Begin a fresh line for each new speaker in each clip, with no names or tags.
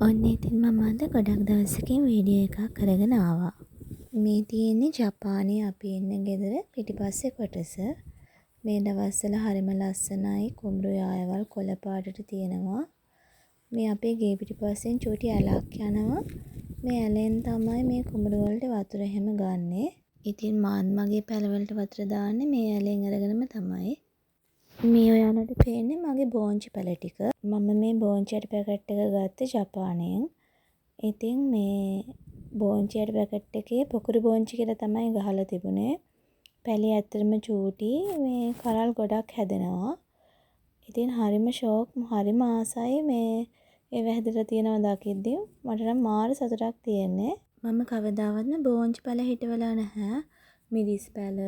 ඔන්න ඉතින් මම අද ගොඩක් දවසකින් වීඩියෝ එකක් කරගෙන ආවා. මේ තියෙන්නේ ජපානයේ අපි ඉන්න ගෙදර පිටිපස්සේ කොටස. මේ දවස්වල හරිම ලස්සනයි, කුඹුරු යායවල් කොළ පාටට තියෙනවා. මේ අපේ ගේ පිටිපස්සෙන් චූටි ඇලක් යනවා. මේ ඇලෙන් තමයි මේ කුඹුරු වලට වතුර එහෙම ගන්නෙ. ඉතින් මාත් මගේ පැලවලට වතුර දාන්නේ මේ ඇලෙන් අරගෙනම තමයි. මේ ඔයාලට පේන්නේ මගේ බෝංචි පැල ටික. මම මේ බෝංචියට පැකට් එක ගත්තේ ජපානයෙන්. ඉතින් මේ බෝංචියට පැකට් එකේ පොකුරු බෝංචි කියලා තමයි ගහලා තිබුණේ. පැලේ ඇත්තටම චූටි, මේ කරල් ගොඩක් හැදෙනවා. ඉතින් හරිම ෂෝක්, හරිම ආසයි මේ ඒව හැදලා තියෙනවා දකිද්දි. මට නම් මාර සතුටක් තියෙන්නේ. මම කවදාවත්ම බෝංචි පැල හිටවලා නැහැ. මිරිස් පැල,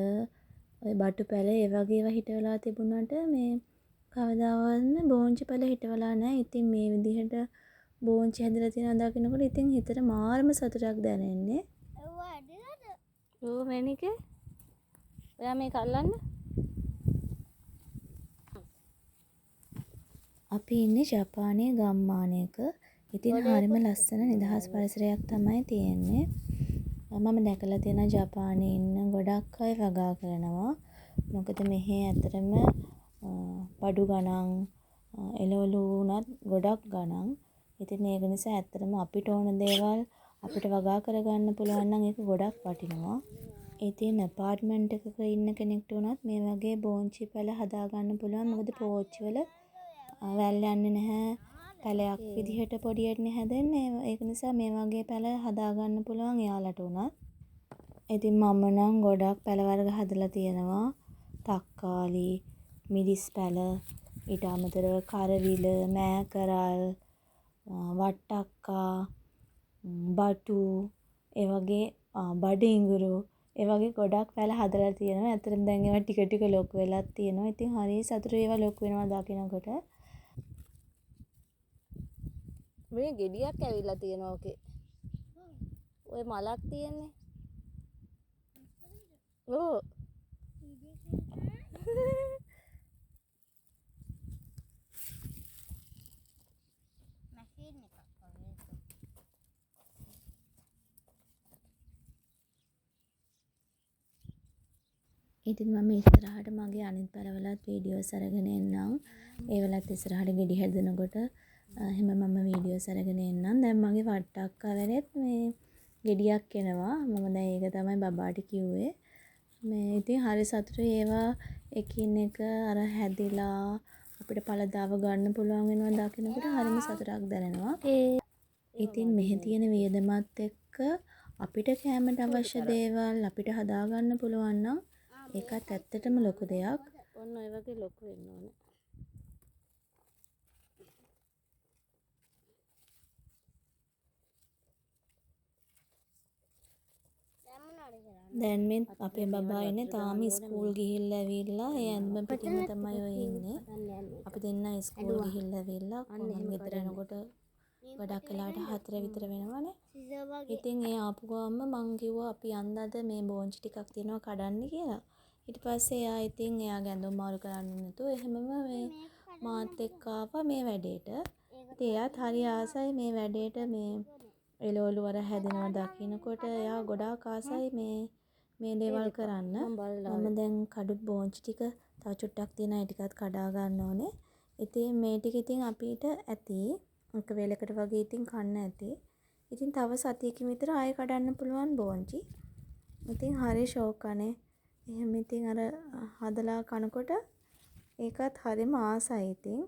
ඔය බටු පැල ඒ වගේ ඒවා හිටවලා තිබුණාට මේ කවදාවත්ම බෝංචි පැල හිටවලා නැහැ. ඉතින් මේ විදිහට බෝංචි හැදලා තියෙනවා දකිනකොට ඉතින් හිතට මාරම සතුටක් දැනෙන්නේ. ඔව් මැනිකේ. ඔයා මේක අල්ලන්න. අපි ඉන්නේ ජපානයේ ගම්මානයක. ඉතින් හරිම ලස්සන නිදහස් පරිසරයක් තමයි තියෙන්නේ. මම දැකලා තියෙන ජපානයේ ඉන්න ගොඩක් අය වගා කරනවා. මොකද මෙහි ඇත්තටම බඩු ගණන් එළවලු වුණත් ගොඩක් ගණන්. ඉතින් ඒක නිසා ඇත්තටම අපිට ඕන දේවල් අපිට වගා කරගන්න පුළුවන් නම් ඒක ගොඩක් වටිනවා. ඉතින් ඇපාර්ට්මන්ට් එකක ඉන්න කෙනෙක්ට උනත් මේ වගේ බෝංචි පැල හදා ගන්න පුළුවන්. මොකද පෝච්චි වල වැල් යන්නේ නැහැ. පැලයක් විදිහට පොඩියටනේ හැදෙන්නේ. ඒක නිසා මේ වගේ පැල හදා ගන්න පුළුවන් එයාලට උනත්. ඉතින් මම නම් ගොඩක් පැල වර්ග හදලා තියෙනවා. තක්කාලි, මිරිස් පැල, ඊට අමතරව කරවිල, මෑකරල්, වට්ටක්කා, බටු, ඒ වගේ බඩ ඉඟුරු, ඒ වගේ ගොඩක් පැල හදලා තියෙනවා. ඇත්තටම දැන් ඒවා ටික ටික ලොකු වෙලක් තියෙනවා. ඉතින් හරිය සතුටුයි ඒවා ලොකු වෙනවා දකිනකොට. මේ ගෙඩියක් ඇවිල්ලා තියෙනවා ඔකේ. ඔය මලක් තියෙන්නේ. ඕ. ඉතින් මම ඉස්සරහට මගේ අනිත් පැලවලත් වීඩියෝස් අරගෙන එන්නම්. ඒවලත් ඉස්සරහට ගෙඩි හැදෙනකොට එහෙම මම වීඩියෝස් අරගෙන එන්නම්. දැන් මගේ වට්ටක්කා වලෙත් මේ ගෙඩියක් එනවා. මම දැන් ඒක තමයි බබාට කිව්වේ. මේ ඉතින් හරි සතුටුයි ඒවා එකින් එක අර හැදිලා අපිට පළදාව ගන්න පුළුවන් වෙනවා දකිනකොට හරිම සතුටක් දැනෙනවා. ඉතින් මෙහි තියෙන වියදමත් එක්ක අපිට කැමට අවශ්‍ය දේවල් අපිට හදා ගන්න පුළුවන් නම් ඒකත් ඇත්තටම ලොකු දෙයක්. ඔන්න ඔය වගේ ලොකු වෙන්න ඕනේ. දැන් මේ අපේ බබා ඉන්නේ තාම ස්කූල් ගිහිල්ලා ඇවිල්ලා ඒ ඇඳුම පිටින්ම තමයි ඔය ඉන්නේ. අපි දෙන්න ස්කූල් ගිහිල්ලා ඇවිල්ලා කොහොමද ගෙදර එනකොට ගොඩක් වෙලාවට 4 විතර වෙනවනේ. ඉතින් ඒ ආපු ගමන්ම මං කිව්වා අපි යන්නද මේ බෝංචි ටිකක් තියෙනවා කඩන්න කියලා. ඊට පස්සේ එයා ඉතින් එයාගේ ඇඳුම් මාරු කරන්න නැතුව එහෙමම මේ මාත් එක්ක ආවා මේ වැඩේට. ඉතින් එයාත් හරි ආසයි මේ වැඩේට මේ එළවලු වර හැදෙනවා දකින්නකොට එයා ගොඩාක් ආසයි මේ දේවල් කරන්න. මම දැන් කඩු බෝංචි ටික තව චුට්ටක් තියෙනවා ඒ ටිකත් කඩා ගන්න ඕනේ. ඉතින් මේ ටික ඉතින් අපිට ඇති එක වේලකට වගේ ඉතින් කන්න ඇති. ඉතින් තව සතියකින් විතර ආයෙ කඩන්න පුළුවන් බෝංචි. ඉතින් හරි ෂෝක් අනේ. එහෙම ඉතින් අර හදලා කනකොට ඒකත් හරිම ආසයි ඉතින්.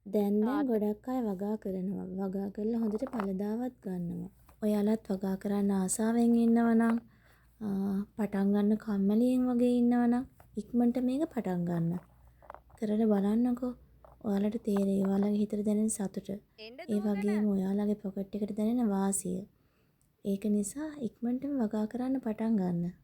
දැන් ගොඩක් අය වගා කරනවා. වගා කරලා හොඳට පළදාවත් ගන්නවා. ඔයාලත් වගා කරන්න ආසාවෙන් ඉන්නවනම් පටන් ගන්න කම්මැලියෙන් වගේ ඉන්නවනම් ඉක්මනට මේක පටන් ගන්න. කරලා බලන්නකෝ. ඔයාලට තේරෙයි ඔයාලගේ හිතට දැනෙන සතුට. ඒ වගේම ඔයාලගේ පොකට් එකට දැනෙන වාසිය. ඒක නිසා ඉක්මනටම වගා කරන්න පටන් ගන්න.